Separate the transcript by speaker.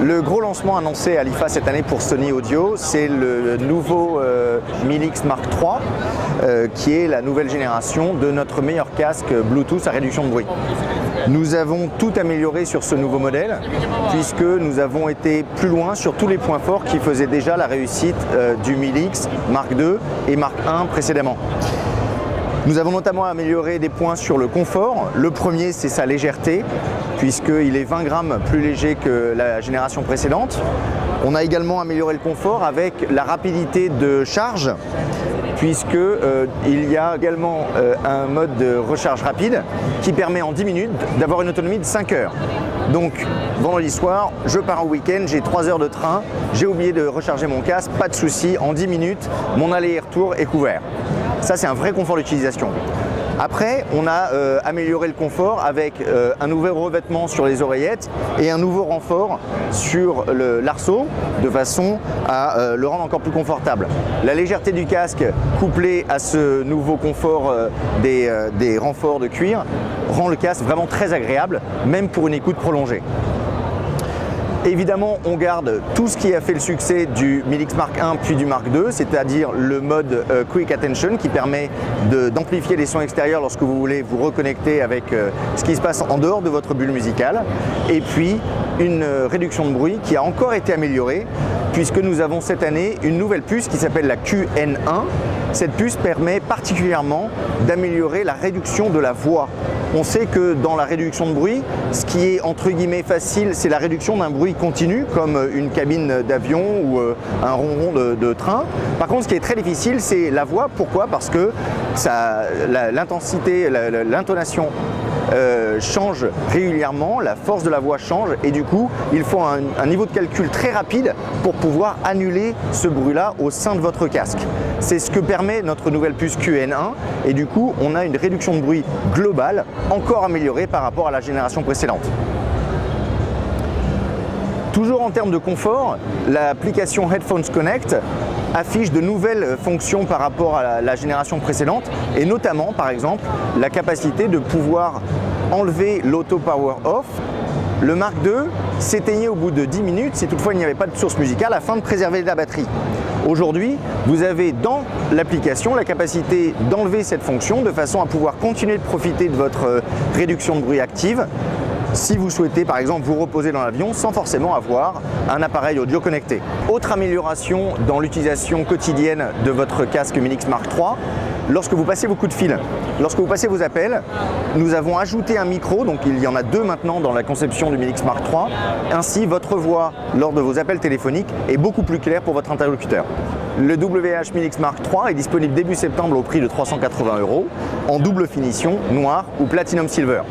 Speaker 1: Le gros lancement annoncé à l'IFA cette année pour Sony Audio, c'est le nouveau Milix Mark III, qui est la nouvelle génération de notre meilleur casque Bluetooth à réduction de bruit. Nous avons tout amélioré sur ce nouveau modèle, puisque nous avons été plus loin sur tous les points forts qui faisaient déjà la réussite du Milix Mark II et Mark I précédemment. Nous avons notamment amélioré des points sur le confort. Le premier, c'est sa légèreté, puisqu'il est 20 grammes plus léger que la génération précédente. On a également amélioré le confort avec la rapidité de charge, puisqu'il y a également un mode de recharge rapide qui permet en 10 minutes d'avoir une autonomie de 5 heures. Donc vendredi soir, je pars au week-end, j'ai 3 heures de train, j'ai oublié de recharger mon casque, pas de souci, en 10 minutes, mon aller et retour est couvert. Ça, c'est un vrai confort d'utilisation. Après, on a amélioré le confort avec un nouvel revêtement sur les oreillettes et un nouveau renfort sur l'arceau de façon à le rendre encore plus confortable. La légèreté du casque couplée à ce nouveau confort des renforts de cuir rend le casque vraiment très agréable, même pour une écoute prolongée. Évidemment, on garde tout ce qui a fait le succès du Milix Mark I puis du Mark II, c'est-à-dire le mode Quick Attention qui permet d'amplifier les sons extérieurs lorsque vous voulez vous reconnecter avec ce qui se passe en dehors de votre bulle musicale. Et puis, une réduction de bruit qui a encore été améliorée puisque nous avons cette année une nouvelle puce qui s'appelle la QN1. Cette puce permet particulièrement d'améliorer la réduction de la voix. On sait que dans la réduction de bruit, ce qui est entre guillemets facile, c'est la réduction d'un bruit continu, comme une cabine d'avion ou un ronron de train. Par contre, ce qui est très difficile, c'est la voix. Pourquoi? Parce que l'intensité, l'intonation change régulièrement, la force de la voix change et du coup, il faut un niveau de calcul très rapide pour pouvoir annuler ce bruit-là au sein de votre casque. C'est ce que permet notre nouvelle puce QN1 et du coup, on a une réduction de bruit globale encore améliorée par rapport à la génération précédente. Toujours en termes de confort, l'application Headphones Connect affiche de nouvelles fonctions par rapport à la génération précédente et notamment, par exemple, la capacité de pouvoir enlever l'auto power off. Le Mark II s'éteignait au bout de 10 minutes si toutefois il n'y avait pas de source musicale afin de préserver la batterie. Aujourd'hui, vous avez dans l'application la capacité d'enlever cette fonction de façon à pouvoir continuer de profiter de votre réduction de bruit active si vous souhaitez par exemple vous reposer dans l'avion sans forcément avoir un appareil audio connecté. Autre amélioration dans l'utilisation quotidienne de votre casque Milix Mark III, lorsque vous passez vos coups de fil, lorsque vous passez vos appels, nous avons ajouté un micro, donc il y en a 2 maintenant dans la conception du Milix Mark III. Ainsi, votre voix lors de vos appels téléphoniques est beaucoup plus claire pour votre interlocuteur. Le WH Milix Mark III est disponible début septembre au prix de 380 € en double finition, noir ou Platinum Silver.